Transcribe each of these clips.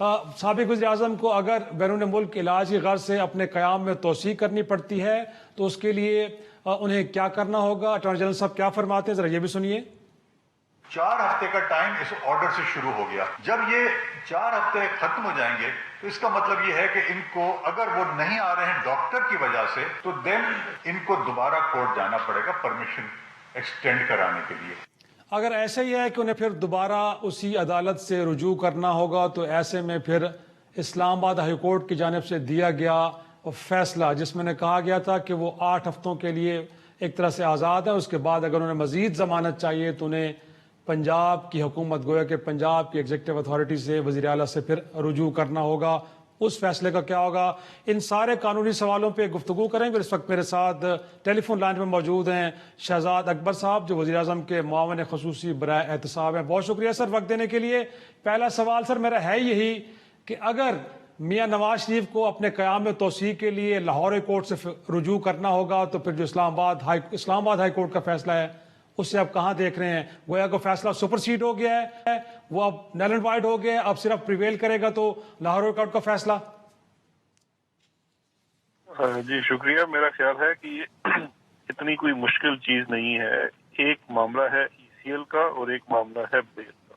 سابق وزیر اعظم کو اگر بیرون ملک علاج کی غرض سے اپنے قیام میں توسیع کرنی پڑتی ہے تو اس کے لیے انہیں کیا کرنا ہوگا؟ اٹارنی جنرل صاحب کیا فرماتے ہیں، ذرا یہ بھی سنیے۔ 4 ہفتے کا ٹائم اس آرڈر سے شروع ہو گیا۔ جب یہ 4 ہفتے ختم ہو جائیں گے تو اس کا مطلب یہ ہے کہ ان کو اگر وہ نہیں آ رہے ہیں ڈاکٹر کی وجہ سے تو دین ان کو دوبارہ کورٹ جانا پڑے گا پرمیشن ایکسٹینڈ کرانے کے لیے۔ اگر ایسے ہی ہے کہ انہیں پھر دوبارہ اسی عدالت سے رجوع کرنا ہوگا تو ایسے میں پھر اسلام آباد ہائی کورٹ کی جانب سے دیا گیا فیصلہ جس میں نے کہا گیا تھا کہ وہ 8 ہفتوں کے لیے ایک طرح سے آزاد ہے، اس کے بعد اگر انہیں مزید ضمانت چاہیے تو انہیں پنجاب کی حکومت، گویا کہ پنجاب کی ایگزیکٹو اتھارٹی سے، وزیر اعلیٰ سے پھر رجوع کرنا ہوگا۔ اس فیصلے کا کیا ہوگا؟ ان سارے قانونی سوالوں پہ گفتگو کریں گے۔ اس وقت میرے ساتھ ٹیلی فون لائن پہ موجود ہیں شہزاد اکبر صاحب جو وزیر اعظم کے معاون خصوصی برائے احتساب ہیں۔ بہت شکریہ سر وقت دینے کے لیے۔ پہلا سوال سر میرا ہے یہی کہ اگر میاں نواز شریف کو اپنے قیام میں توسیع کے لیے لاہور ہائی کورٹ سے رجوع کرنا ہوگا تو پھر جو اسلام آباد ہائی کورٹ کا فیصلہ ہے اسے آپ کہاں دیکھ رہے ہیں؟ گویا کہ فیصلہ سپر سیڈ ہو گیا ہے، وہ اب نل اینڈ وائڈ ہو گیا ہے، اب صرف پریویل کرے گا تو لاہور ہائی کورٹ کا فیصلہ؟ جی شکریہ۔ میرا خیال ہے کہ یہ اتنی کوئی مشکل چیز نہیں ہے۔ ایک معاملہ ہے ECL کا اور ایک معاملہ ہے بیل کا،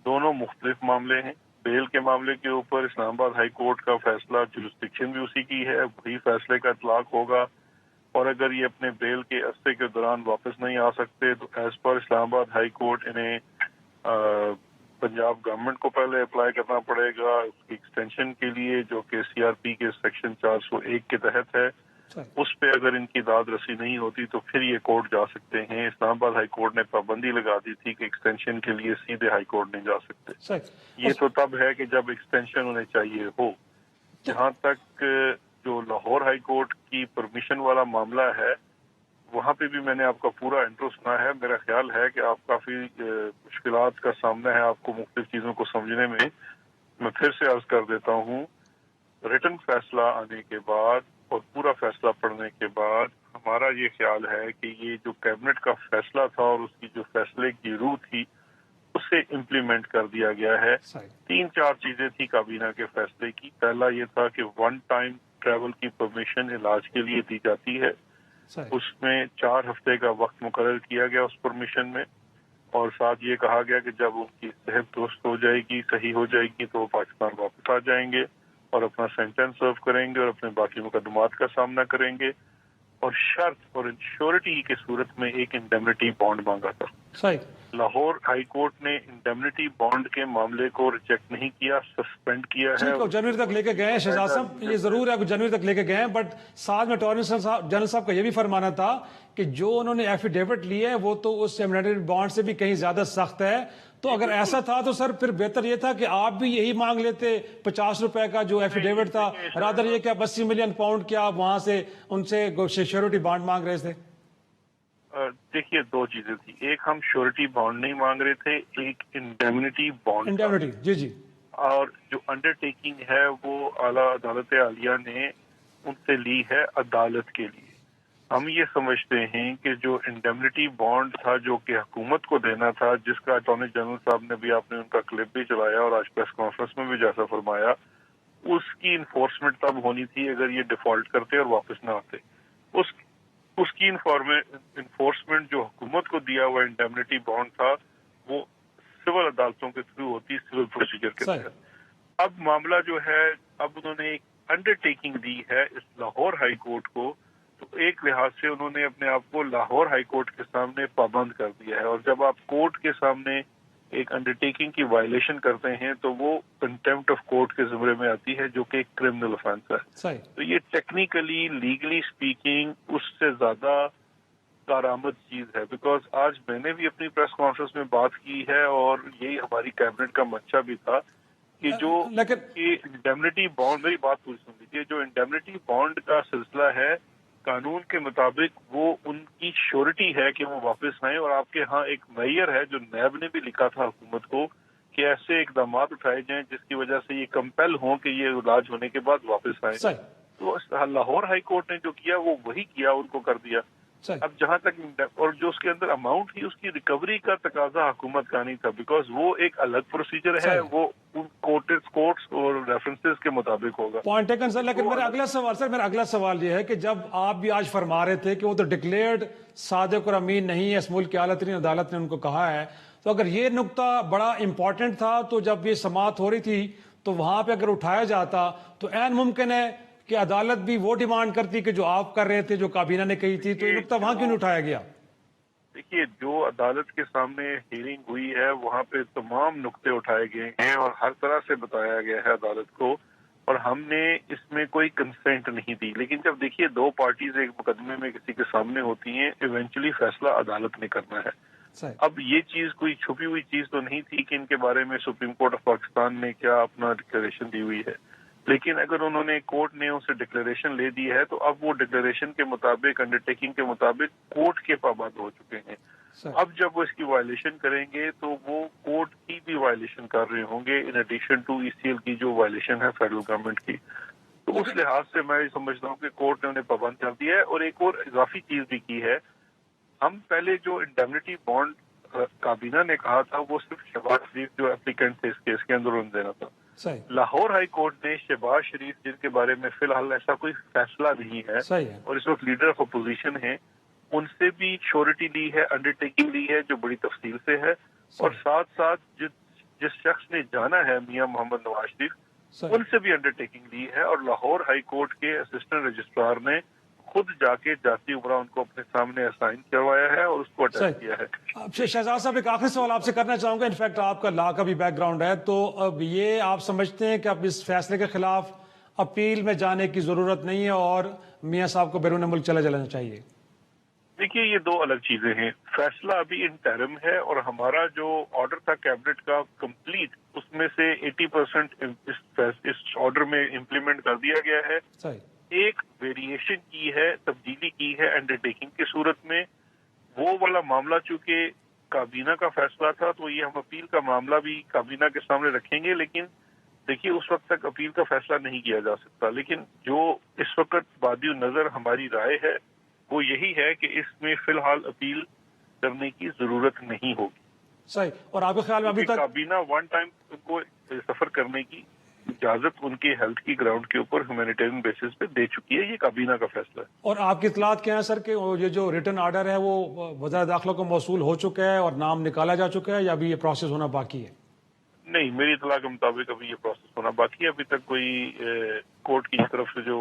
دونوں مختلف معاملے ہیں۔ بیل کے معاملے کے اوپر اسلام آباد ہائی کورٹ کا فیصلہ جورسڈکشن بھی اسی کی ہے، وہی فیصلے کا اطلاق ہوگا، اور اگر یہ اپنے بیل کے عرصے کے دوران واپس نہیں آ سکتے تو ایز پر اسلام آباد ہائی کورٹ انہیں پنجاب گورنمنٹ کو پہلے اپلائی کرنا پڑے گا اس کی ایکسٹینشن کے لیے، جو کہ CRP کے سیکشن 401 کے تحت ہے۔ اس پہ اگر ان کی داد رسی نہیں ہوتی تو پھر یہ کورٹ جا سکتے ہیں۔ اسلام آباد ہائی کورٹ نے پابندی لگا دی تھی کہ ایکسٹینشن کے لیے سیدھے ہائی کورٹ نہیں جا سکتے۔ یہ تو تب ہے کہ جب ایکسٹینشن انہیں چاہیے ہو۔ جہاں تک جو لاہور ہائی کورٹ کی پرمیشن والا معاملہ ہے وہاں پہ بھی میں نے آپ کا پورا انٹرو سنا ہے۔ میرا خیال ہے کہ آپ کافی مشکلات کا سامنا ہے آپ کو مختلف چیزوں کو سمجھنے میں۔ میں پھر سے عرض کر دیتا ہوں، ریٹن فیصلہ آنے کے بعد اور پورا فیصلہ پڑھنے کے بعد ہمارا یہ خیال ہے کہ یہ جو کیبنٹ کا فیصلہ تھا اور اس کی جو فیصلے کی روح تھی اسے امپلیمنٹ کر دیا گیا ہے۔ 3-4 چیزیں تھی کابینہ کے فیصلے کی۔ پہلا یہ تھا کہ 1 ٹائم ٹریول کی پرمیشن علاج کے لیے دی جاتی ہے، اس میں 4 ہفتے کا وقت مقرر کیا گیا اس پرمیشن میں، اور ساتھ یہ کہا گیا کہ جب ان کی صحت درست ہو جائے گی، صحیح ہو جائے گی تو وہ پاکستان واپس آ جائیں گے اور اپنا سینٹینس سرو کریں گے اور اپنے باقی مقدمات کا سامنا کریں گے۔ اور شرط اور انشورٹی کی صورت میں ایک انڈیمنٹی بانڈ مانگا تھا۔ لاہور ہائی کورٹ نے انڈیمنٹی بانڈ کے معاملے کو ریجیکٹ نہیں کیا، سسپینڈ کیا ہے۔ جنوری تک لے کے گئے ہیں شہزاد صاحب، یہ ضرور ہے کہ جنوری تک لے کے گئے ہیں، بٹ ساتھ میں اٹارنی جنرل صاحب کا یہ بھی فرمانا تھا کہ جو انہوں نے ایفیڈیوٹ لی ہے وہ تو اس انڈیمنٹی بانڈ سے بھی کہیں زیادہ سخت ہے۔ تو اگر ایسا تھا تو سر پھر بہتر یہ تھا کہ آپ بھی یہی مانگ لیتے 50 روپے کا جو ایفیڈیوٹ تھا، رادر یہ کہ آپ 80 ملین پاؤنڈ کیا آپ وہاں سے ان سے شیورٹی بانڈ مانگ رہے تھے۔ دیکھیے 2 چیزیں تھی، ایک ہم شیورٹی بانڈ نہیں مانگ رہے تھے، ایک انڈیمنٹی بانڈ۔ جی اور جو انڈر ٹیکنگ ہے وہ اعلیٰ عدالت عالیہ نے ان سے لی ہے عدالت کے لیے۔ ہم یہ سمجھتے ہیں کہ جو انڈیمنٹی بانڈ تھا جو کہ حکومت کو دینا تھا، جس کا اٹارنی جنرل صاحب نے بھی، آپ نے ان کا کلپ بھی چلایا اور آج پریس کانفرنس میں بھی جیسا فرمایا، اس کی انفورسمنٹ تب ہونی تھی اگر یہ ڈیفالٹ کرتے اور واپس نہ آتے۔ اس کی انفورسمنٹ جو حکومت کو دیا ہوا انڈیمنٹی بانڈ تھا وہ سول عدالتوں کے تھرو ہوتی، سول پروسیجر کے تحت۔ اب معاملہ جو ہے، اب انہوں نے ایک انڈر ٹیکنگ دی ہے اس لاہور ہائی کورٹ کو، تو ایک لحاظ سے انہوں نے اپنے آپ کو لاہور ہائی کورٹ کے سامنے پابند کر دیا ہے، اور جب آپ کورٹ کے سامنے ایک انڈر ٹیکنگ کی وائلیشن کرتے ہیں تو وہ کنٹیمپٹ آف کورٹ کے زمرے میں آتی ہے، جو کہ ایک کرمنل افینس ہے۔ تو یہ ٹیکنیکلی لیگلی اسپیکنگ اس سے زیادہ کارآمد چیز ہے، بیکاز آج میں نے بھی اپنی پریس کانفرنس میں بات کی ہے اور یہی ہماری کیبنٹ کا منشا بھی تھا کہ جو انڈیمنٹی بانڈ، میری بات پوری سن لیجیے، جو انڈیمنٹی بانڈ کا سلسلہ ہے قانون کے مطابق وہ ان کی شیورٹی ہے کہ وہ واپس آئیں، اور آپ کے ہاں ایک معیار ہے جو نیب نے بھی لکھا تھا حکومت کو کہ ایسے اقدامات اٹھائے جائیں جس کی وجہ سے یہ کمپیل ہوں کہ یہ علاج ہونے کے بعد واپس آئیں۔ تو لاہور ہائی کورٹ نے جو کیا وہ وہی کیا، ان کو کر دیا۔ اب جہاں تک اور جو اس کے اندر اماؤنٹ تھی اس کی ریکوری کا تقاضا حکومت کا نہیں تھا، بیکاز وہ ایک الگ پروسیجر ہے، وہ کورٹس اور ریفرنسز کے مطابق ہوگا. پوائنٹ ٹیکن سر. لیکن میرا اگلا سوال یہ ہے کہ جب آپ بھی آج فرما رہے تھے کہ وہ تو ڈکلیئرڈ صادق اور امین نہیں ہے، اس ملک کی اعلیٰ ترین عدالت نے ان کو کہا ہے، تو اگر یہ نقطہ بڑا امپورٹنٹ تھا تو جب یہ سماعت ہو رہی تھی تو وہاں پہ اگر اٹھایا جاتا تو عین ممکن ہے کہ عدالت بھی وہ ڈیمانڈ کرتی کہ جو آپ کر رہے تھے، جو کابینہ نے کہی تھی، تو یہ نقطہ وہاں کیوں نہیں اٹھایا گیا؟ دیکھیے، جو عدالت کے سامنے ہیئرنگ ہوئی ہے وہاں پہ تمام نقطے اٹھائے گئے ہیں اور ہر طرح سے بتایا گیا ہے عدالت کو، اور ہم نے اس میں کوئی کنسینٹ نہیں دی. لیکن جب دیکھیے دو پارٹیز ایک مقدمے میں کسی کے سامنے ہوتی ہیں، ایونچولی فیصلہ عدالت نے کرنا ہے. اب یہ چیز کوئی چھپی ہوئی چیز تو نہیں تھی کہ ان کے بارے میں سپریم کورٹ آف پاکستان نے کیا اپنا ڈکلیریشن دی ہوئی ہے، لیکن اگر انہوں نے کورٹ نے اسے ڈکلیریشن لے دی ہے تو اب وہ ڈکلیریشن کے مطابق، انڈر ٹیکنگ کے مطابق کورٹ کے پابند ہو چکے ہیں. اب جب وہ اس کی وائلیشن کریں گے تو وہ کورٹ کی بھی وائلیشن کر رہے ہوں گے، ان ایڈیشن ٹو ECL کی جو وائلیشن ہے فیڈرل گورنمنٹ کی. تو اس لحاظ سے میں سمجھتا ہوں کہ کورٹ نے انہیں پابند کر دیا ہے. اور ایک اور اضافی چیز بھی کی ہے، ہم پہلے جو انڈیمنٹی بانڈ کابینہ نے کہا تھا وہ صرف شہباز شریف جو اپلیکنٹ تھے اس کیس کے اندر انہوں نے دینا تھا. لاہور ہائی کورٹ نے شہباز شریف، جن کے بارے میں فی الحال ایسا کوئی فیصلہ نہیں ہے اور اس وقت لیڈر آف اپوزیشن ہیں، ان سے بھی شیورٹی لی ہے، انڈر ٹیکنگ لی ہے جو بڑی تفصیل سے ہے. اور ساتھ ساتھ جس شخص نے جانا ہے میاں محمد نواز شریف، ان سے بھی انڈر ٹیکنگ لی ہے. اور لاہور ہائی کورٹ کے اسسٹنٹ رجسٹرار نے خود جا کے جاتی عمرہ ان کو اپنے سامنے اسائن کروایا ہے اور اس کو اٹینڈ کیا ہے. شہزاد صاحب، ایک آخری سوال آپ سے کرنا چاہوں گا. انفیکٹ آپ کا لا کا بھی بیک گراؤنڈ ہے، تو اب یہ آپ سمجھتے ہیں کہ اب اس فیصلے کے خلاف اپیل میں جانے کی ضرورت نہیں ہے اور میاں صاحب کو بیرون ملک چلا جانا چاہیے؟ دیکھیے، یہ دو الگ چیزیں ہیں. فیصلہ ابھی انٹرم ہے اور ہمارا جو آرڈر تھا کیبنٹ کا کمپلیٹ، اس میں سے 80% اس آرڈر میں امپلیمنٹ کر دیا گیا ہے. ایک ویریشن کی ہے، تبدیلی کی ہے انڈر ٹیکنگ کی صورت میں. وہ والا معاملہ چونکہ کابینہ کا فیصلہ تھا تو یہ ہم اپیل کا معاملہ بھی کابینہ کے سامنے رکھیں گے. لیکن دیکھیے اس وقت تک اپیل کا فیصلہ نہیں کیا جا سکتا. لیکن جو اس وقت بادی نظر ہماری رائے ہے وہ یہی ہے کہ اس میں فی الحال اپیل کرنے کی ضرورت نہیں ہوگی. صحیح. اور آپ کے خیال میں ابھی تک کابینہ ون ٹائم ان کو سفر کرنے کی اجازت ان کے ہیلتھ کی گراؤنڈ کے اوپر ہیومینیٹیرین بیسس پہ دے چکی ہے. یہ کابینہ کا فیصلہ ہے. اور آپ کی اطلاعات کیا ہیں سر کہ یہ جو ریٹن آرڈر ہے وہ وزارت داخلہ کو موصول ہو چکا ہے اور نام نکالا جا چکا ہے یا ابھی یہ پروسیس ہونا باقی ہے؟ نہیں، میری اطلاع کے مطابق ابھی یہ پروسیس ہونا باقی ہے. ابھی تک کوئی کورٹ کی طرف سے جو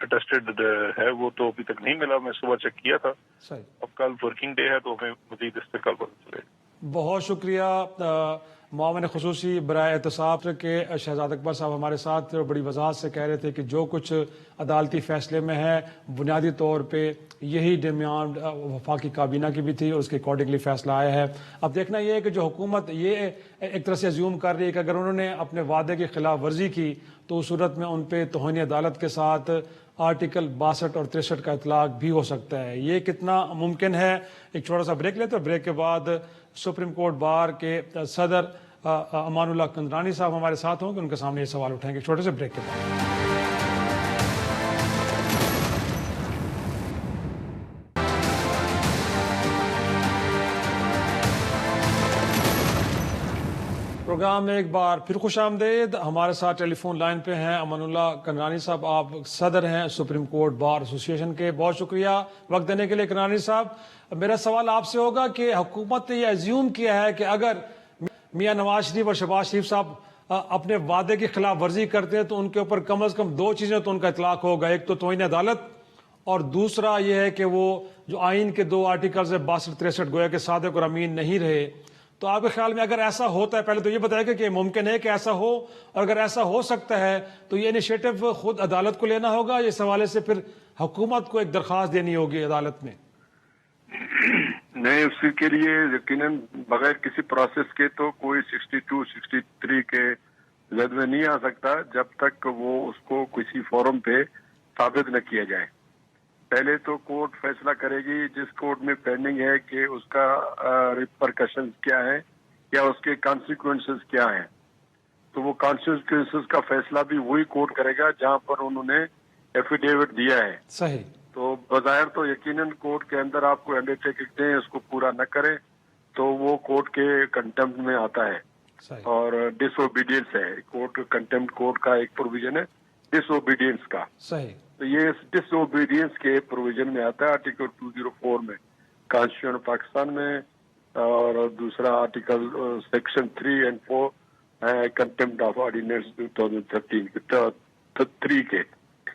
اٹیسٹڈ ہے وہ تو ابھی تک نہیں ملا. میں صبح چیک کیا تھا. اب کل ورکنگ ڈے ہے تو ہمیں مزید اس سے کل پتہ چلے گا. بہت شکریہ معاون خصوصی برائے احتساب کے شہزاد اکبر صاحب ہمارے ساتھ بڑی وضاحت سے کہہ رہے تھے کہ جو کچھ عدالتی فیصلے میں ہے بنیادی طور پہ یہی ڈیمانڈ وفاقی کابینہ کی بھی تھی اور اس کے اکارڈنگلی فیصلہ آیا ہے. اب دیکھنا یہ ہے کہ جو حکومت یہ ایک طرح سے ازیوم کر رہی ہے کہ اگر انہوں نے اپنے وعدے کی خلاف ورزی کی تو اس صورت میں ان پہ توہین عدالت کے ساتھ آرٹیکل 62 اور 63 کا اطلاق بھی ہو سکتا ہے. یہ کتنا ممکن ہے؟ ایک چھوٹا سا بریک لیتے ہیں. بریک کے بعد سپریم کورٹ بار کے صدر امان اللہ کندرانی صاحب ہمارے ساتھ ہوں گے، ان کے سامنے یہ سوال اٹھائیں گے چھوٹے سے بریک کے بعد. پروگرام میں ایک بار پھر خوش آمدید. ہمارے ساتھ ٹیلی فون لائن پہ ہیں امان اللہ کندرانی صاحب. آپ صدر ہیں سپریم کورٹ بار ایسوسی ایشن کے. بہت شکریہ وقت دینے کے لیے کندرانی صاحب. میرا سوال آپ سے ہوگا کہ حکومت نے یہ ایزیوم کیا ہے کہ اگر میاں نواز شریف اور شہباز شریف صاحب اپنے وعدے کی خلاف ورزی کرتے ہیں تو ان کے اوپر کم از کم دو چیزیں تو ان کا اطلاق ہوگا. ایک تو توہین عدالت اور دوسرا یہ ہے کہ وہ جو آئین کے دو آرٹیکلز ہیں 62-63 گویا کہ صادق اور امین نہیں رہے. تو آپ کے خیال میں اگر ایسا ہوتا ہے، پہلے تو یہ بتائے گا کہ ممکن ہے کہ ایسا ہو، اور اگر ایسا ہو سکتا ہے تو یہ انیشیٹو خود عدالت کو لینا ہوگا، اس حوالے سے پھر حکومت کو ایک درخواست دینی ہوگی عدالت میں؟ نہیں، اس کے لیے یقیناً بغیر کسی پروسیس کے تو کوئی 62-63 کے زد میں نہیں آ سکتا جب تک وہ اس کو کسی فورم پہ ثابت نہ کیا جائے. پہلے تو کورٹ فیصلہ کرے گی جس کورٹ میں پینڈنگ ہے کہ اس کا ریپرکشن کیا ہے یا اس کے کانسیکوینسز کیا ہیں. تو وہ کانسیکوینسز کا فیصلہ بھی وہی کورٹ کرے گا جہاں پر انہوں نے ایفیڈیوٹ دیا ہے. صحیح. تو بظاہر تو یقیناً کورٹ کے اندر آپ کو انڈرٹیکنگ دیں، اس کو پورا نہ کریں تو وہ کورٹ کے کنٹمپٹ میں آتا ہے صحیح اور ڈس اوبیڈینس ہے. کورٹ کنٹمپٹ کورٹ کا ایک پروویژن ہے ڈس اوبیڈینس کا. صحیح تو یہ ڈس اوبیڈینس کے پروویژن میں آتا ہے آرٹیکل 204 میں کانسٹیٹیوشن پاکستان میں، اور دوسرا آرٹیکل سیکشن 3 اور 4 کنٹمپٹ آف آرڈیننس 2013 کے.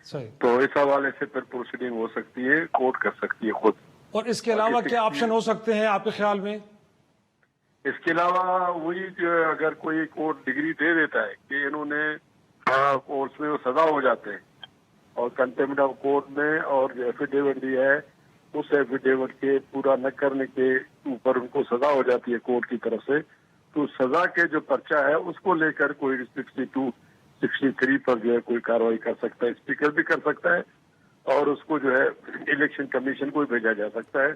صحیح. تو اس حوالے سے پھر پروسیڈنگ ہو سکتی ہے، کورٹ کر سکتی ہے خود. اور اس کے علاوہ کیا آپشن ہو سکتے ہیں آپ کے خیال میں؟ اس کے علاوہ وہی اگر کوئی کورٹ ڈگری دے دیتا ہے کہ انہوں نے اس میں وہ سزا ہو جاتے ہیں اور کنٹمپٹ آف کورٹ میں، اور جو ایفیڈیوٹ دیا ہے اس ایفیڈیوٹ کے پورا نہ کرنے کے اوپر ان کو سزا ہو جاتی ہے کورٹ کی طرف سے، تو سزا کے جو پرچہ ہے اس کو لے کر کوئی 62 63 پر جو ہے کوئی کارروائی کر سکتا ہے، اسپیکر بھی کر سکتا ہے، اور اس کو جو ہے الیکشن کمیشن کو بھیجا جا سکتا ہے،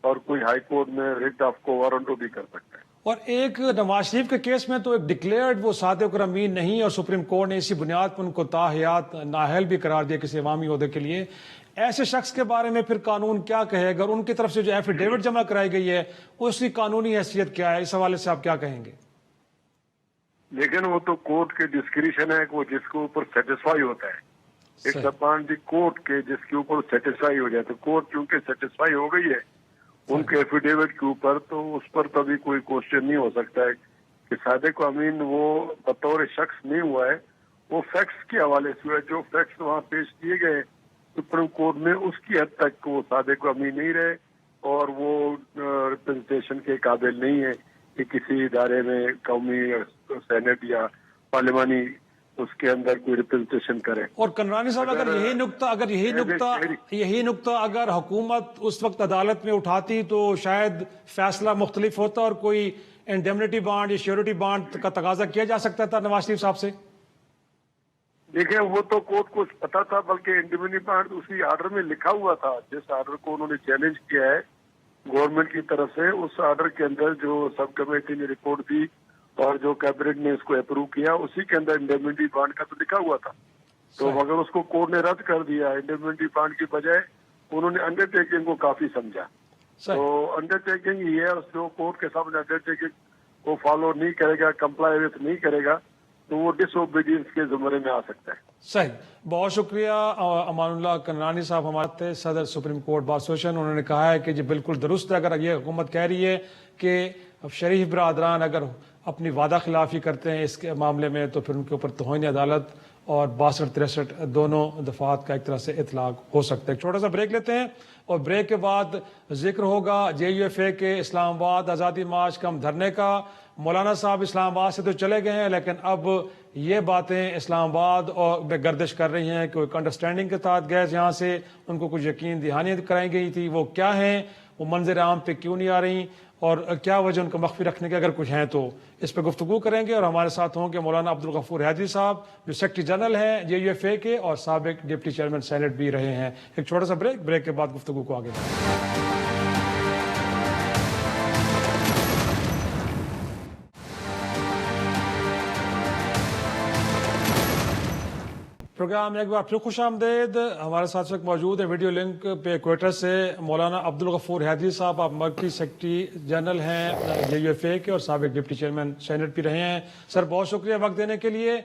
اور کوئی ہائی کورٹ میں ریٹ آف کو وارنٹو بھی کر سکتا ہے. اور ایک نواز شریف کے کیس میں تو ایک ڈکلیئرڈ وہ صادق اور امین نہیں، اور سپریم کورٹ نے اسی بنیاد پر ان کو تاحیات نااہل بھی قرار دیا کسی عوامی عہدے کے لیے. ایسے شخص کے بارے میں پھر قانون کیا کہے گا؟ ان کی طرف سے جو ایفیڈیوٹ جمع کرائی گئی ہے اس کی قانونی حیثیت کیا ہے؟ اس حوالے سے آپ کیا کہیں گے؟ لیکن وہ تو کورٹ کے ڈسکریشن ہے کہ وہ جس کے اوپر سیٹسفائی ہوتا ہے. اٹس اپان دی کورٹ کے جس کے اوپر سیٹسفائی ہو جائے. تو کورٹ چونکہ سیٹسفائی ہو گئی ہے ان کے ایفیڈیوٹ کے اوپر، تو اس پر کبھی کوئی کوشچن نہیں ہو سکتا ہے کہ صادق امین وہ بطور شخص نہیں ہوا ہے، وہ فیکٹس کے حوالے سے ہوا ہے. جو فیکٹس وہاں پیش کیے گئے سپریم کورٹ میں اس کی حد تک وہ صادق امین نہیں رہے، اور وہ ریپرزنٹیشن کے قابل نہیں ہے کہ کسی ادارے میں قومی سینٹ یا پارلیمانی اس کے اندر کوئی ریپرزنٹیشن کرے. اور کنرانی صاحب اگر یہی نقطہ اگر حکومت اس وقت عدالت میں اٹھاتی تو شاید فیصلہ مختلف ہوتا اور کوئی انڈیمنٹی بانڈ یا شیورٹی بانڈ کا تقاضا کیا جا سکتا تھا نواز شریف صاحب سے. دیکھیں وہ تو کورٹ کو پتا تھا، بلکہ انڈیمنٹی بانڈ اسی آرڈر میں لکھا ہوا تھا جس آرڈر کو انہوں نے چیلنج کیا ہے گورنمنٹ کی طرف سے. اس آرڈر کے اندر جو سب کمیٹی نے رپورٹ دی اور جو کیبنٹ نے اس کو اپروو کیا اسی کے اندر انڈیمنٹی بانڈ کا تو لکھا ہوا تھا. تو مگر اس کو کورٹ نے رد کر دیا. انڈیمنٹی بانڈ کی بجائے انہوں نے انڈر ٹیکنگ کو کافی سمجھا. تو انڈر ٹیکنگ یہ ہے جو کورٹ کے سامنے انڈر ٹیکنگ کو فالو نہیں کرے گا، کمپلائی وتھ نہیں کرے گا، تو وہ ڈس اوبیڈینس کے زمرے میں آ سکتا ہے. صحیح. بہت شکریہ امان اللہ کنرانی صاحب ہمارے تھے، صدر سپریم کورٹ بار ایسوسیشن. انہوں نے کہا ہے کہ جی بالکل درست ہے اگر یہ حکومت کہہ رہی ہے کہ شریف برادران اگر اپنی وعدہ خلافی کرتے ہیں اس کے معاملے میں تو پھر ان کے اوپر توہین عدالت اور 62-63 دونوں دفعات کا ایک طرح سے اطلاق ہو سکتا ہے. ایک چھوٹا سا بریک لیتے ہیں اور بریک کے بعد ذکر ہوگا JUFA کے اسلام آباد آزادی مارچ کم دھرنے کا. مولانا صاحب اسلام آباد سے تو چلے گئے ہیں لیکن اب یہ باتیں اسلام آباد اور گردش کر رہی ہیں کہ ایک انڈرسٹینڈنگ کے تحت گئے یہاں سے ان کو کچھ یقین دہانیاں کرائی گئی تھی، وہ کیا ہیں، وہ منظر عام پہ کیوں نہیں آ رہی، اور کیا وجہ ان کو مخفی رکھنے کے اگر کچھ ہیں تو اس پہ گفتگو کریں گے. اور ہمارے ساتھ ہوں گے مولانا عبدالغفور حیدری صاحب جو سیکرٹری جنرل ہیں JUFA کے اور سابق ڈپٹی چیئرمین سینٹ بھی رہے ہیں. ایک چھوٹا سا بریک کے بعد گفتگو کو آگے بڑھیں. پروگرام میں ایک بار پھر خوش آمدید. ہمارے ساتھ موجود ہے ویڈیو لنک پہ کوئٹہ سے مولانا عبدالغفور حیدری صاحب. آپ مرکزی سیکرٹری جنرل ہیں JUFA کے اور سابق ڈپٹی چیئرمین سینٹ بھی رہے ہیں. سر بہت شکریہ وقت دینے کے لیے.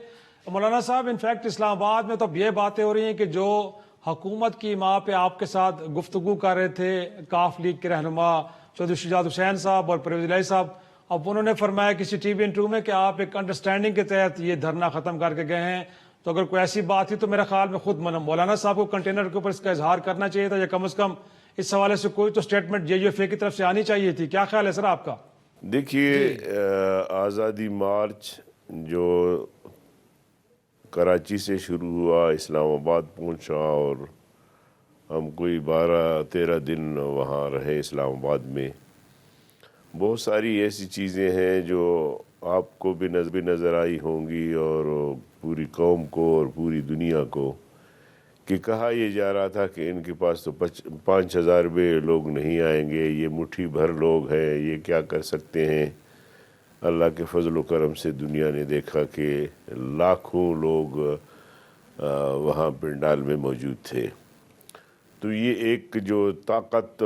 مولانا صاحب انفیکٹ اسلام آباد میں تو اب یہ باتیں ہو رہی ہیں کہ جو حکومت کی ماں پہ آپ کے ساتھ گفتگو کر رہے تھے کاف لیگ کے رہنما چودھری شجاعت حسین صاحب اور پرویز الہی صاحب، اب انہوں نے فرمایا کسی TV انٹرویو میں کہ آپ ایک انڈرسٹینڈنگ کے تحت یہ دھرنا ختم کر کے گئے ہیں. تو اگر کوئی ایسی بات تھی تو میرے خیال میں خود مولانا صاحب کو کنٹینر کے اوپر اس کا اظہار کرنا چاہیے تھا، یا کم از کم اس حوالے سے کوئی تو اسٹیٹمنٹ JUFA کی طرف سے آنی چاہیے تھی. کیا خیال ہے سر آپ کا؟ دیکھیے آزادی مارچ جو کراچی سے شروع ہوا اسلام آباد پہنچا اور ہم کوئی 12-13 دن وہاں رہے اسلام آباد میں. بہت ساری ایسی چیزیں ہیں جو آپ کو بھی نظر آئی ہوں گی اور پوری قوم کو اور پوری دنیا کو، کہ کہا یہ جا رہا تھا کہ ان کے پاس تو 5,000 بھی لوگ نہیں آئیں گے، یہ مٹھی بھر لوگ ہیں، یہ کیا کر سکتے ہیں. اللہ کے فضل و کرم سے دنیا نے دیکھا کہ لاکھوں لوگ وہاں پنڈال میں موجود تھے. تو یہ ایک جو طاقت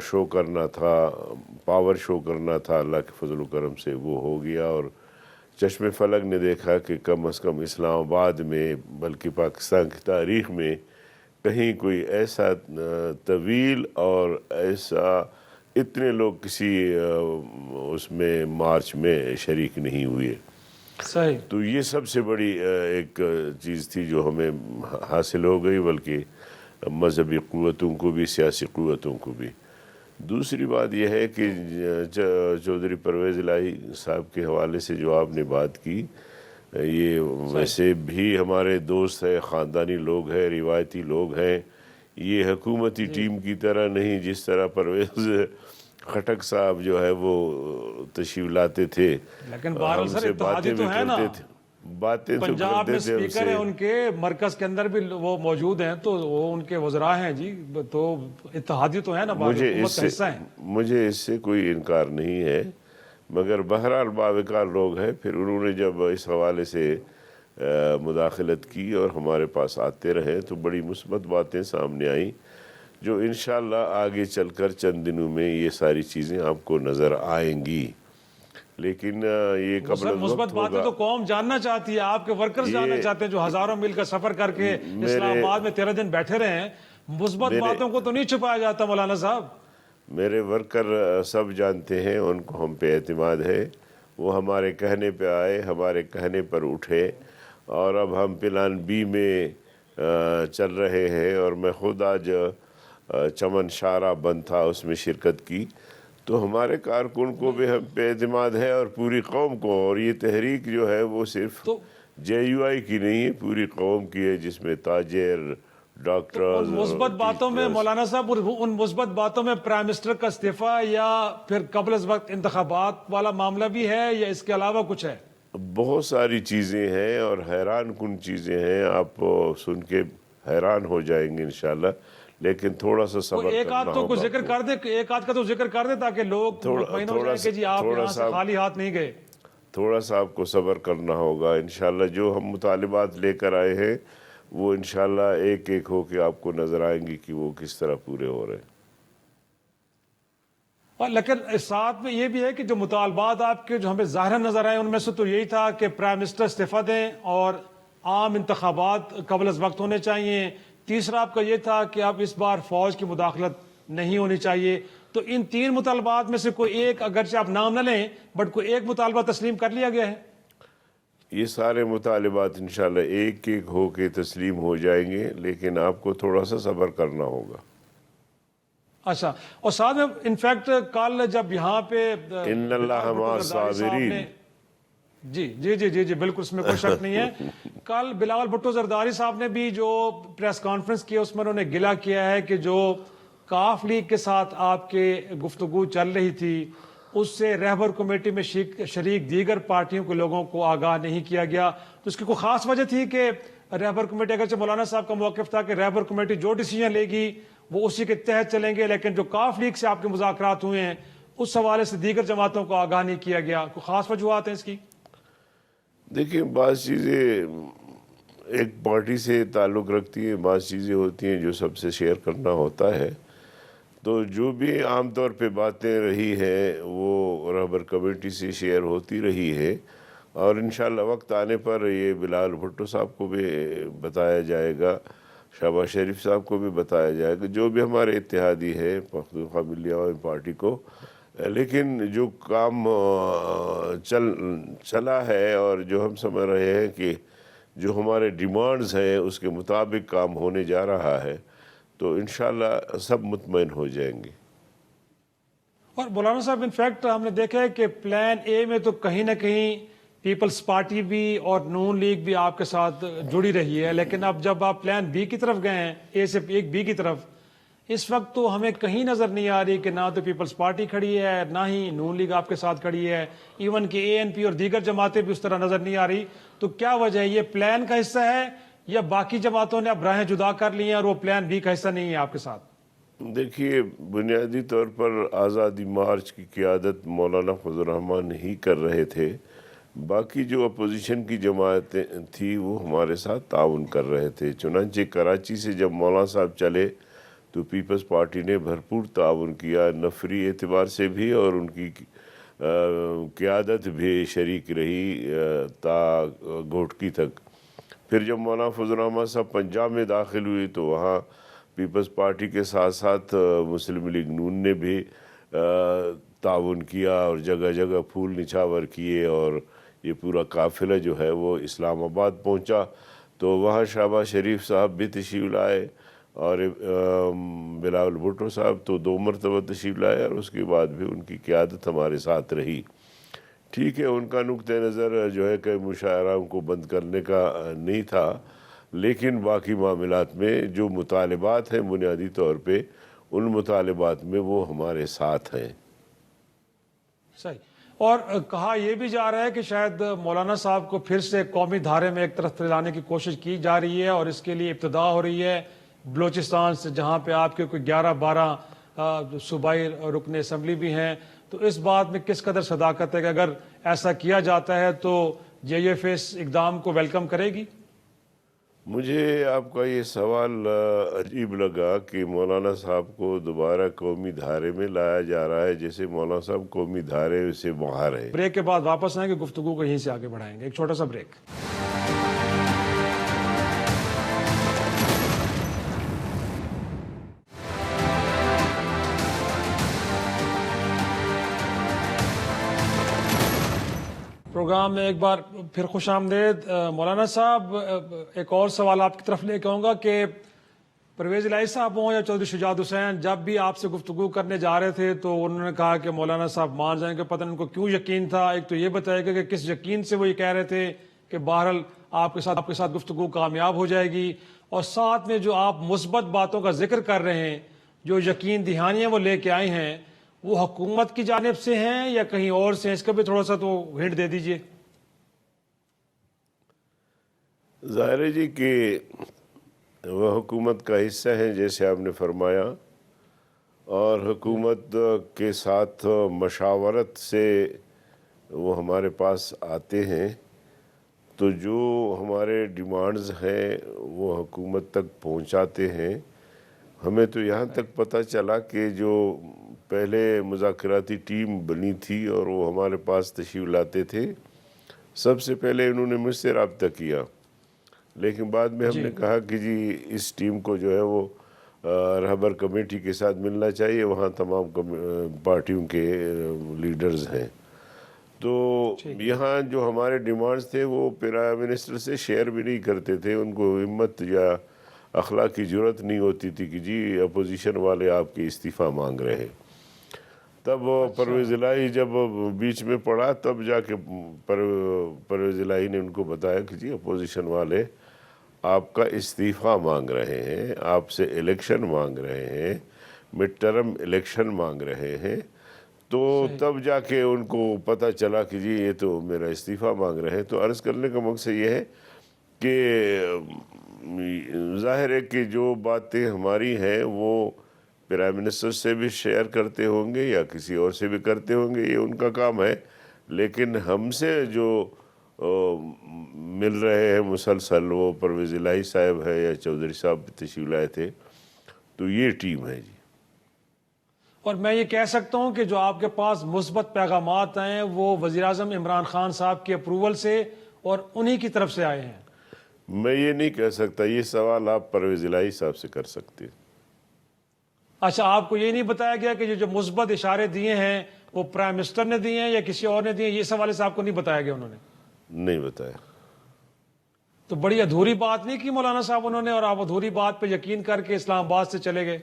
شو کرنا تھا، پاور شو کرنا تھا اللہ کے فضل و کرم سے، وہ ہو گیا، اور چشم فلک نے دیکھا کہ کم از کم اسلام آباد میں بلکہ پاکستان کی تاریخ میں کہیں کوئی ایسا طویل اور ایسا اتنے لوگ کسی اس میں مارچ میں شریک نہیں ہوئے. صحیح. تو یہ سب سے بڑی ایک چیز تھی جو ہمیں حاصل ہو گئی، بلکہ مذہبی قوتوں کو بھی، سیاسی قوتوں کو بھی. دوسری بات یہ ہے کہ چودھری پرویز الہی صاحب کے حوالے سے جو آپ نے بات کی، یہ ویسے بھی ہمارے دوست ہیں، خاندانی لوگ ہیں، روایتی لوگ ہیں. یہ حکومتی ٹیم کی طرح نہیں، جس طرح پرویز خٹک صاحب جو ہے وہ تشریف لاتے تھے، لیکن بہرحال سر اتحادی تو ہے نا، باتیں تو پنجاب میں کرتے تھے. اسپیکر ہیں ان کے، مرکز کے اندر بھی وہ موجود ہیں، تو وہ ان کے وزراء ہیں جی، تو اتحادی تو ہے نا، حکومت کا حصہ ہیں. مجھے اس سے کوئی انکار نہیں ہے، مگر بہرحال باوقار لوگ ہیں. پھر انہوں نے جب اس حوالے سے مداخلت کی اور ہمارے پاس آتے رہے تو بڑی مثبت باتیں سامنے آئیں، جو انشاءاللہ آگے چل کر چند دنوں میں یہ ساری چیزیں آپ کو نظر آئیں گی. لیکن یہ قبل از مثبت وقت باتیں ہوگا. تو قوم جاننا چاہتی ہے، آپ کے ورکرز جاننا چاہتے ہیں جو ہزاروں میل کا سفر کر کے اسلام آباد میں 13 دن بیٹھے رہے ہیں. مثبت باتوں کو تو نہیں چھپایا جاتا مولانا صاحب. میرے ورکر سب جانتے ہیں، ان کو ہم پہ اعتماد ہے. وہ ہمارے کہنے پہ آئے، ہمارے کہنے پر اٹھے، اور اب ہم پلان بی میں چل رہے ہیں. اور میں خود آج چمن شارہ بند تھا، اس میں شرکت کی. تو ہمارے کارکن کو بھی ہم پہ اعتماد ہے اور پوری قوم کو. اور یہ تحریک جو ہے وہ صرف جے یو آئی کی نہیں ہے، پوری قوم کی ہے، جس میں تاجر، ڈاکٹرز. ان مثبت باتوں میں مولانا صاحب، ان مثبت باتوں میں پرائم منسٹر کا استعفیٰ یا پھر قبل از وقت انتخابات والا معاملہ بھی ہے، یا اس کے علاوہ کچھ ہے؟ بہت ساری چیزیں ہیں اور حیران کن چیزیں ہیں، آپ سن کے حیران ہو جائیں گے انشاءاللہ. لیکن تھوڑا سا صبر ایک کرنا آدھ تو ہوگا. کچھ ذکر کر دے، ایک آدھ کا تو ذکر کر دے تاکہ لوگ مطمئن ہو جائیں کہ جی آپ یہاں سے خالی ہاتھ نہیں گئے. تھوڑا سا آپ کو صبر کرنا ہوگا. انشاءاللہ جو ہم مطالبات لے کر آئے ہیں وہ انشاءاللہ ایک ایک ہو کے آپ کو نظر آئیں گی کہ وہ کس طرح پورے ہو رہے ہیں. لیکن ساتھ میں یہ بھی ہے کہ جو مطالبات آپ کے جو ہمیں ظاہراً نظر آئے، ان میں سے تو یہی تھا کہ پرائم منسٹر استعفیٰ دیں اور عام انتخابات قبل از وقت ہونے چاہیے. تیسرا آپ کا یہ تھا کہ اب اس بار فوج کی مداخلت نہیں ہونی چاہیے. تو ان تین مطالبات میں سے کوئی ایک، اگرچہ آپ نام نہ لیں، بٹ کوئی ایک مطالبہ تسلیم کر لیا گیا ہے؟ یہ سارے مطالبات انشاءاللہ ایک ایک ہو کے تسلیم ہو جائیں گے، لیکن آپ کو تھوڑا سا صبر کرنا ہوگا. اچھا، اور ساتھ میں انفیکٹ کل جب یہاں پہ ان اللہ مع الصابرین، جی جی جی جی جی بالکل، اس میں کوئی شک نہیں ہے. کل بلاول بھٹو زرداری صاحب نے بھی جو پریس کانفرنس کی، اس میں انہوں نے گلہ کیا ہے کہ جو کاف لیگ کے ساتھ آپ کے گفتگو چل رہی تھی، اس سے رہبر کمیٹی میں شریک دیگر پارٹیوں کے لوگوں کو آگاہ نہیں کیا گیا. تو اس کی کوئی خاص وجہ تھی کہ رہبر کمیٹی، اگرچہ مولانا صاحب کا موقف تھا کہ رہبر کمیٹی جو ڈیسیجن لے گی وہ اسی کے تحت چلیں گے، لیکن جو کاف لیگ سے آپ کے مذاکرات ہوئے ہیں اس حوالے سے دیگر جماعتوں کو آگاہ نہیں کیا گیا؟ کوئی خاص وجوہات ہیں اس کی؟ دیکھیں، بعض چیزیں ایک پارٹی سے تعلق رکھتی ہیں، بعض چیزیں ہوتی ہیں جو سب سے شیئر کرنا ہوتا ہے. تو جو بھی عام طور پہ باتیں رہی ہیں وہ رہبر کمیٹی سے شیئر ہوتی رہی ہے، اور انشاءاللہ وقت آنے پر یہ بلاول بھٹو صاحب کو بھی بتایا جائے گا، شہباز شریف صاحب کو بھی بتایا جائے گا، جو بھی ہمارے اتحادی ہے پختونخوا ملی عوامی پارٹی کو. لیکن جو کام چلا ہے اور جو ہم سمجھ رہے ہیں کہ جو ہمارے ڈیمانڈز ہیں اس کے مطابق کام ہونے جا رہا ہے، تو انشاءاللہ سب مطمئن ہو جائیں گے. اور مولانا صاحب، انفیکٹ ہم نے دیکھا ہے کہ پلان اے میں تو کہیں نہ کہیں پیپلز پارٹی بھی اور نون لیگ بھی آپ کے ساتھ جڑی رہی ہے، لیکن اب جب آپ پلان بی کی طرف گئے ہیں، اے سے ایک بی کی طرف، اس وقت تو ہمیں کہیں نظر نہیں آ رہی کہ نہ تو پیپلز پارٹی کھڑی ہے، نہ ہی نون لیگ آپ کے ساتھ کھڑی ہے، ایون کہ اے این پی اور دیگر جماعتیں بھی اس طرح نظر نہیں آ رہی. تو کیا وجہ ہے؟ یہ پلان کا حصہ ہے یا باقی جماعتوں نے اب راہیں جدا کر لی ہیں اور وہ پلان بی کا حصہ نہیں ہے آپ کے ساتھ؟ دیکھیے، بنیادی طور پر آزادی مارچ کی قیادت مولانا فضل الرحمان ہی کر رہے تھے. باقی جو اپوزیشن کی جماعتیں تھی وہ ہمارے ساتھ تعاون کر رہے تھے. چنانچہ کراچی سے جب مولانا صاحب چلے تو پیپلز پارٹی نے بھرپور تعاون کیا، نفری اعتبار سے بھی، اور ان کی قیادت بھی شریک رہی تا گھوٹکی تک۔ پھر جب مولانا فضل الرحمن صاحب پنجاب میں داخل ہوئی تو وہاں پیپلز پارٹی کے ساتھ ساتھ مسلم لیگ نون نے بھی تعاون کیا اور جگہ جگہ پھول نچھاور کیے، اور یہ پورا قافلہ جو ہے وہ اسلام آباد پہنچا تو وہاں شہباز شریف صاحب بھی تشریف لائے، اور بلاول بھٹو صاحب تو 2 مرتبہ تشریف لائے، اور اس کے بعد بھی ان کی قیادت ہمارے ساتھ رہی۔ ٹھیک ہے، ان کا نقطہ نظر جو ہے کہ مشاعروں کو بند کرنے کا نہیں تھا، لیکن باقی معاملات میں جو مطالبات ہیں بنیادی طور پہ ان مطالبات میں وہ ہمارے ساتھ ہیں۔ صحیح۔ اور کہا یہ بھی جا رہا ہے کہ شاید مولانا صاحب کو پھر سے قومی دھارے میں ایک طرف لانے کی کوشش کی جا رہی ہے، اور اس کے لیے ابتدا ہو رہی ہے بلوچستان سے، جہاں پہ آپ کے کوئی 11-12 صوبائی رکن اسمبلی بھی ہیں۔ تو اس بات میں کس قدر صداقت ہے کہ اگر ایسا کیا جاتا ہے تو JUF اس اقدام کو ویلکم کرے گی؟ مجھے آپ کا یہ سوال عجیب لگا کہ مولانا صاحب کو دوبارہ قومی دھارے میں لایا جا رہا ہے، جیسے مولانا صاحب قومی دھارے سے باہر ہے۔ بریک کے بعد واپس آئیں گے، گفتگو کو یہیں سے آگے بڑھائیں گے، ایک چھوٹا سا بریک۔ پروگرام میں ایک بار پھر خوش آمدید۔ مولانا صاحب، ایک اور سوال آپ کی طرف لے کے آؤں گا کہ پرویز الہی صاحب ہوں یا چودھری شجاعت حسین، جب بھی آپ سے گفتگو کرنے جا رہے تھے تو انہوں نے کہا کہ مولانا صاحب مان جائیں گے، پتہ نہیں ان کو کیوں یقین تھا۔ ایک تو یہ بتائے گا کہ کس یقین سے وہ یہ کہہ رہے تھے کہ بہرحال آپ کے ساتھ گفتگو کامیاب ہو جائے گی، اور ساتھ میں جو آپ مثبت باتوں کا ذکر کر رہے ہیں، جو یقین دہانیاں وہ لے کے آئے ہیں، وہ حکومت کی جانب سے ہیں یا کہیں اور سے ہیں؟ اس کا بھی تھوڑا سا تو ہنٹ دے دیجئے۔ ظاہر ہے جی کہ وہ حکومت کا حصہ ہیں جیسے آپ نے فرمایا، اور حکومت کے ساتھ مشاورت سے وہ ہمارے پاس آتے ہیں، تو جو ہمارے ڈیمانڈز ہیں وہ حکومت تک پہنچاتے ہیں۔ ہمیں تو یہاں تک پتہ چلا کہ جو پہلے مذاکراتی ٹیم بنی تھی اور وہ ہمارے پاس تشریف لاتے تھے، سب سے پہلے انہوں نے مجھ سے رابطہ کیا، لیکن بعد میں ہم نے کہا کہ جی اس ٹیم کو جو ہے وہ رہبر کمیٹی کے ساتھ ملنا چاہیے، وہاں تمام پارٹیوں کے لیڈرز ہیں۔ تو یہاں جو ہمارے ڈیمانڈز تھے وہ پرائم منسٹر سے شیئر بھی نہیں کرتے تھے، ان کو ہمت یا اخلاقی جرت نہیں ہوتی تھی کہ جی اپوزیشن والے آپ کے استعفیٰ مانگ رہے ہیں۔ تب پرویز الہی جب بیچ میں پڑا، تب جا کے پرویز الہی نے ان کو بتایا کہ جی اپوزیشن والے آپ کا استعفیٰ مانگ رہے ہیں، آپ سے الیکشن مانگ رہے ہیں، مڈ ٹرم الیکشن مانگ رہے ہیں۔ تو تب جا کے ان کو پتہ چلا کہ جی یہ تو میرا استعفیٰ مانگ رہے ہیں۔ تو عرض کرنے کا مقصد یہ ہے کہ ظاہر ہے کہ جو باتیں ہماری ہیں وہ پرائم منسٹر سے بھی شیئر کرتے ہوں گے یا کسی اور سے بھی کرتے ہوں گے، یہ ان کا کام ہے، لیکن ہم سے جو مل رہے ہیں مسلسل وہ پرویز الہی صاحب ہے یا چودھری صاحب تشریف لائے تھے، تو یہ ٹیم ہے جی۔ اور میں یہ کہہ سکتا ہوں کہ جو آپ کے پاس مثبت پیغامات ہیں وہ وزیراعظم عمران خان صاحب کی اپروول سے اور انہی کی طرف سے آئے ہیں؟ میں یہ نہیں کہہ سکتا، یہ سوال آپ پرویز الہی صاحب سے کر سکتے ہیں۔ اچھا، آپ کو یہ نہیں بتایا گیا کہ جو مثبت اشارے دیے ہیں وہ پرائم منسٹر نے دیے ہیں یا کسی اور نے دیے ہیں؟ یہ سوال سے آپ کو نہیں بتایا گیا انہوں نے؟ نہیں بتایا۔ تو بڑی ادھوری بات نہیں کی مولانا صاحب انہوں نے، اور آپ ادھوری بات پہ یقین کر کے اسلام آباد سے چلے گئے؟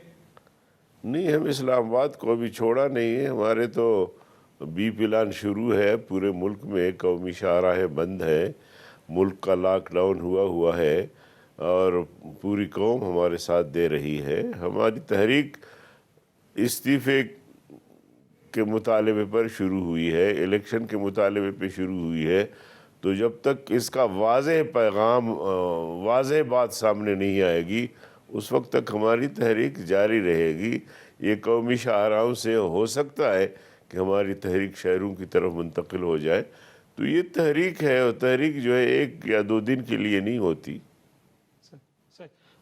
نہیں، ہم اسلام آباد کو ابھی چھوڑا نہیں ہے، ہمارے تو بی پلان شروع ہے، پورے ملک میں قومی شاہراہیں بند ہے، ملک کا لاک ڈاؤن ہوا ہے، اور پوری قوم ہمارے ساتھ دے رہی ہے۔ ہماری تحریک استعفے کے مطالبے پر شروع ہوئی ہے، الیکشن کے مطالبے پہ شروع ہوئی ہے، تو جب تک اس کا واضح پیغام، واضح بات سامنے نہیں آئے گی، اس وقت تک ہماری تحریک جاری رہے گی۔ یہ قومی شاہراہوں سے ہو سکتا ہے کہ ہماری تحریک شہروں کی طرف منتقل ہو جائے، تو یہ تحریک ہے، اور تحریک جو ہے 1 یا 2 دن کے لیے نہیں ہوتی۔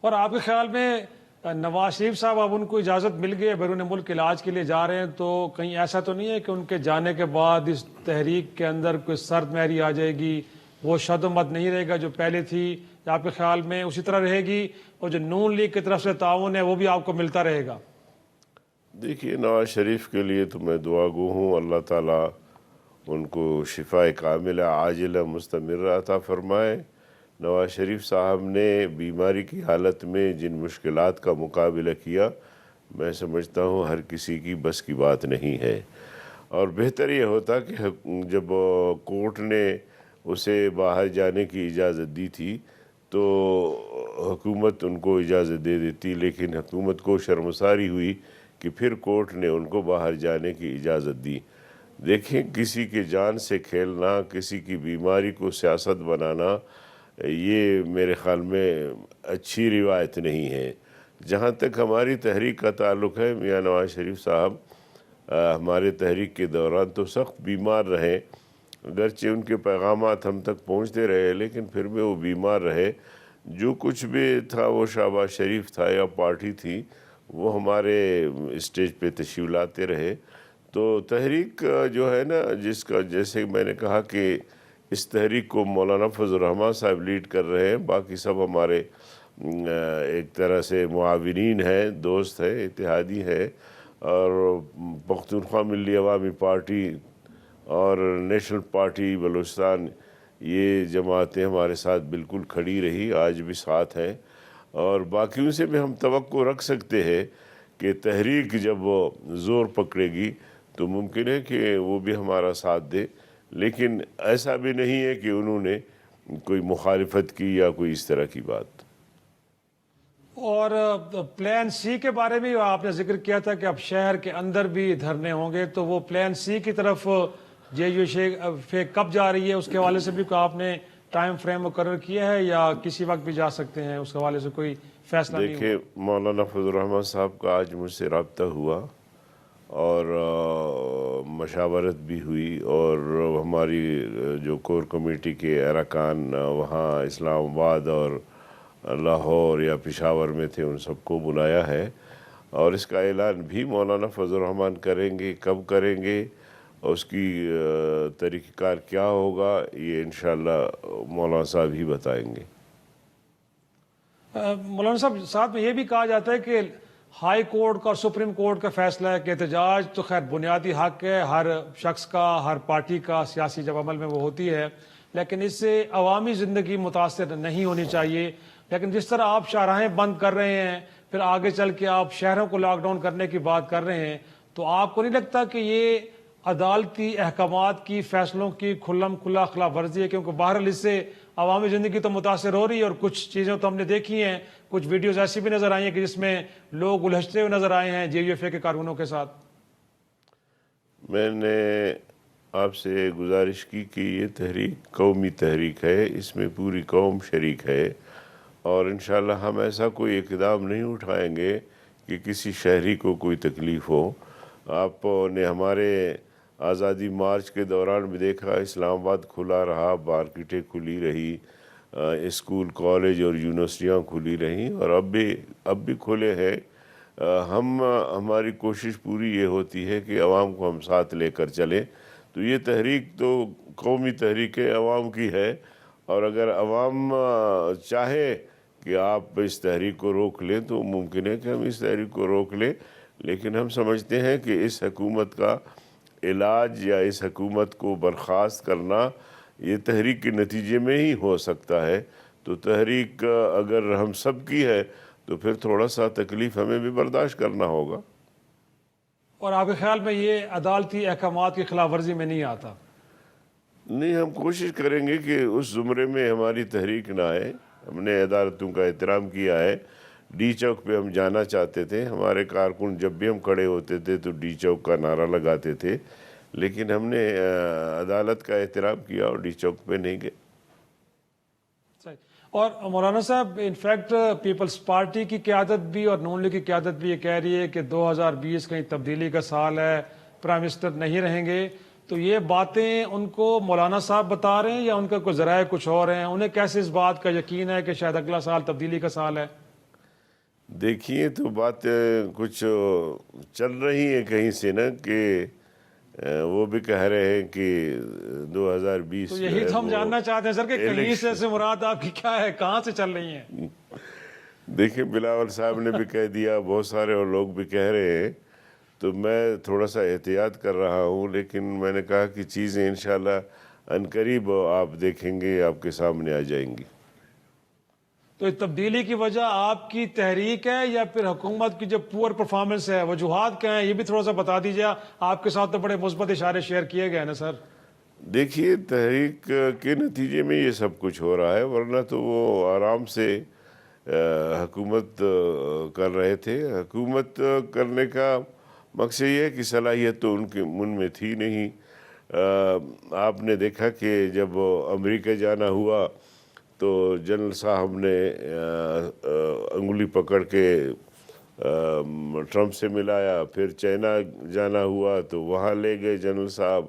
اور آپ کے خیال میں نواز شریف صاحب اب ان کو اجازت مل گئی ہے بیرون ملک علاج کے لیے جا رہے ہیں، تو کہیں ایسا تو نہیں ہے کہ ان کے جانے کے بعد اس تحریک کے اندر کوئی سرد مہری آ جائے گی، وہ شد و مت نہیں رہے گا جو پہلے تھی، یا آپ کے خیال میں اسی طرح رہے گی، اور جو نون لیگ کی طرف سے تعاون ہے وہ بھی آپ کو ملتا رہے گا؟ دیکھیے، نواز شریف کے لیے تو میں دعا گو ہوں، اللہ تعالیٰ ان کو شفا کاملہ عاجلہ مستمرہ عطا فرمائے۔ نواز شریف صاحب نے بیماری کی حالت میں جن مشکلات کا مقابلہ کیا، میں سمجھتا ہوں ہر کسی کی بس کی بات نہیں ہے، اور بہتر یہ ہوتا کہ جب کورٹ نے اسے باہر جانے کی اجازت دی تھی تو حکومت ان کو اجازت دے دیتی، لیکن حکومت کو شرمساری ہوئی کہ پھر کورٹ نے ان کو باہر جانے کی اجازت دی۔ دیکھیں، کسی کے جان سے کھیلنا، کسی کی بیماری کو سیاست بنانا، یہ میرے خیال میں اچھی روایت نہیں ہے۔ جہاں تک ہماری تحریک کا تعلق ہے، میاں نواز شریف صاحب ہمارے تحریک کے دوران تو سخت بیمار رہے، اگرچہ ان کے پیغامات ہم تک پہنچتے رہے، لیکن پھر بھی وہ بیمار رہے۔ جو کچھ بھی تھا وہ شہباز شریف تھا یا پارٹی تھی، وہ ہمارے اسٹیج پہ تشریف لاتے رہے۔ تو تحریک جو ہے نا، جس کا جیسے میں نے کہا کہ اس تحریک کو مولانا فضل الرحمان صاحب لیڈ کر رہے ہیں، باقی سب ہمارے ایک طرح سے معاونین ہیں، دوست ہیں، اتحادی ہیں، اور پختونخوا ملی عوامی پارٹی اور نیشنل پارٹی بلوچستان، یہ جماعتیں ہمارے ساتھ بالکل کھڑی رہی، آج بھی ساتھ ہیں، اور باقیوں سے بھی ہم توقع رکھ سکتے ہیں کہ تحریک جب وہ زور پکڑے گی تو ممکن ہے کہ وہ بھی ہمارا ساتھ دے، لیکن ایسا بھی نہیں ہے کہ انہوں نے کوئی مخالفت کی یا کوئی اس طرح کی بات۔ اور پلان سی کے بارے میں آپ نے ذکر کیا تھا کہ اب شہر کے اندر بھی دھرنے ہوں گے، تو وہ پلان سی کی طرف جے یو فیک کب جا رہی ہے، اس کے حوالے سے بھی آپ نے ٹائم فریم مقرر کیا ہے یا کسی وقت بھی جا سکتے ہیں؟ اس حوالے سے کوئی فیصلہ نہیں ہوا؟ دیکھیں، مولانا فضل الرحمان صاحب کا آج مجھ سے رابطہ ہوا اور مشاورت بھی ہوئی، اور ہماری جو کور کمیٹی کے ارکان وہاں اسلام آباد اور لاہور یا پشاور میں تھے، ان سب کو بلایا ہے، اور اس کا اعلان بھی مولانا فضل الرحمان کریں گے۔ کب کریں گے، اس کی طریقہ کار کیا ہوگا، یہ انشاءاللہ مولانا صاحب ہی بتائیں گے۔ مولانا صاحب، ساتھ میں یہ بھی کہا جاتا ہے کہ ہائی کورٹ کا اور سپریم کورٹ کا فیصلہ ہے کہ احتجاج تو خیر بنیادی حق ہے ہر شخص کا، ہر پارٹی کا، سیاسی جب عمل میں وہ ہوتی ہے، لیکن اس سے عوامی زندگی متاثر نہیں ہونی چاہیے۔ لیکن جس طرح آپ شاہراہیں بند کر رہے ہیں، پھر آگے چل کے آپ شہروں کو لاک ڈاؤن کرنے کی بات کر رہے ہیں، تو آپ کو نہیں لگتا کہ یہ عدالتی احکامات کی، فیصلوں کی کھلم کھلا خلاف ورزی ہے؟ کیونکہ بہرحال اس سے عوامی زندگی تو متاثر ہو رہی ہے، اور کچھ چیزیں تو ہم نے دیکھی ہیں، کچھ ویڈیوز ایسی بھی نظر آئی ہیں کہ جس میں لوگ الجھتے ہوئے نظر آئے ہیں جے یو ایف اے کے کارکنوں کے ساتھ۔ میں نے آپ سے گزارش کی کہ یہ تحریک قومی تحریک ہے، اس میں پوری قوم شریک ہے، اور انشاءاللہ ہم ایسا کوئی اقدام نہیں اٹھائیں گے کہ کسی شہری کو کوئی تکلیف ہو۔ آپ نے ہمارے آزادی مارچ کے دوران بھی دیکھا، اسلام آباد کھلا رہا، مارکیٹیں کھلی رہی، اسکول، کالج اور یونیورسٹیاں کھلی رہیں، اور اب بھی کھلے ہیں۔ ہماری کوشش پوری یہ ہوتی ہے کہ عوام کو ہم ساتھ لے کر چلیں۔ تو یہ تحریک تو قومی تحریک عوام کی ہے، اور اگر عوام چاہے کہ آپ اس تحریک کو روک لیں تو ممکن ہے کہ ہم اس تحریک کو روک لیں، لیکن ہم سمجھتے ہیں کہ اس حکومت کا علاج یا اس حکومت کو برخاست کرنا یہ تحریک کے نتیجے میں ہی ہو سکتا ہے۔ تو تحریک اگر ہم سب کی ہے تو پھر تھوڑا سا تکلیف ہمیں بھی برداشت کرنا ہوگا۔ اور آپ کے خیال میں یہ عدالتی احکامات کی خلاف ورزی میں نہیں آتا؟ نہیں، ہم کوشش کریں گے کہ اس زمرے میں ہماری تحریک نہ آئے۔ ہم نے عدالتوں کا احترام کیا ہے، ڈی چوک پہ ہم جانا چاہتے تھے، ہمارے کارکن جب بھی ہم کھڑے ہوتے تھے تو ڈی چوک کا نعرہ لگاتے تھے، لیکن ہم نے عدالت کا احترام کیا اور ڈی چوک پہ نہیں گئے۔ اور مولانا صاحب، انفیکٹ پیپلز پارٹی کی قیادت بھی اور نون لیگ کی قیادت بھی یہ کہہ رہی ہے کہ 2020 کہیں تبدیلی کا سال ہے، پرائم منسٹر نہیں رہیں گے، تو یہ باتیں ان کو مولانا صاحب بتا رہے ہیں یا ان کا کوئی ذرائع کچھ اور ہیں؟ انہیں کیسے اس بات کا یقین ہے کہ شاید اگلا سال تبدیلی کا سال ہے؟ دیکھیے تو بات کچھ چل رہی ہے کہیں سے نا کہ وہ بھی کہہ رہے ہیں کہ 2020 تو یہی تو ہم جاننا چاہتے ہیں سر کہ کہیں سے مراد آپ کی کیا ہے، کہاں سے چل رہی ہیں؟ دیکھیں بلاول صاحب نے بھی کہہ دیا، بہت سارے اور لوگ بھی کہہ رہے ہیں، تو میں تھوڑا سا احتیاط کر رہا ہوں، لیکن میں نے کہا کہ چیزیں انشاءاللہ عنقریب آپ دیکھیں گے، آپ کے سامنے آ جائیں گی۔ تو اس تبدیلی کی وجہ آپ کی تحریک ہے یا پھر حکومت کی جو پور پرفارمنس ہے، وجوہات کیا ہیں یہ بھی تھوڑا سا بتا دیجیے۔ آپ کے ساتھ تو بڑے مثبت اشارے شیئر کیے گئے نا سر۔ دیکھیے تحریک کے نتیجے میں یہ سب کچھ ہو رہا ہے، ورنہ تو وہ آرام سے حکومت کر رہے تھے۔ حکومت کرنے کا مقصد یہ ہے کہ صلاحیت تو ان میں تھی نہیں۔ آپ نے دیکھا کہ جب امریکہ جانا ہوا تو جنرل صاحب نے انگلی پکڑ کے ٹرمپ سے ملایا، پھر چائنا جانا ہوا تو وہاں لے گئے جنرل صاحب،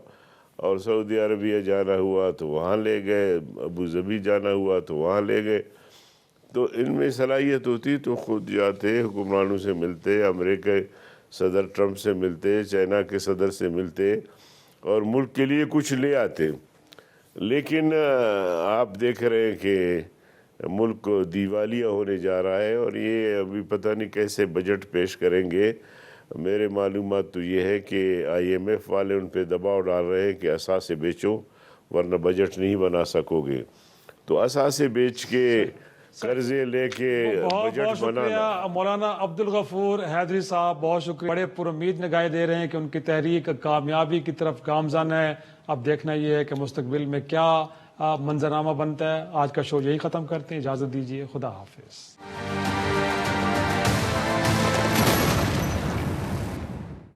اور سعودی عربیہ جانا ہوا تو وہاں لے گئے، ابو ظبی جانا ہوا تو وہاں لے گئے۔ تو ان میں صلاحیت ہوتی تو خود جاتے، حکمرانوں سے ملتے، امریکہ صدر ٹرمپ سے ملتے، چائنا کے صدر سے ملتے اور ملک کے لیے کچھ لے آتے۔ لیکن آپ دیکھ رہے ہیں کہ ملک دیوالیہ ہونے جا رہا ہے، اور یہ ابھی پتہ نہیں کیسے بجٹ پیش کریں گے۔ میرے معلومات تو یہ ہے کہ IMF والے ان پہ دباؤ ڈال رہے ہیں کہ اثاثے بیچو ورنہ بجٹ نہیں بنا سکو گے۔ تو اثاثے بیچ کے قرضے لے کے بجٹ بنانا۔ مولانا عبدالغفور حیدری صاحب بہت شکریہ، بڑے پر امید نگاہیں دے رہے ہیں کہ ان کی تحریک کامیابی کی طرف گامزن ہے۔ اب دیکھنا یہ ہے کہ مستقبل میں کیا منظرنامہ بنتا ہے۔ آج کا شو یہی ختم کرتے ہیں، اجازت دیجیے، خدا حافظ۔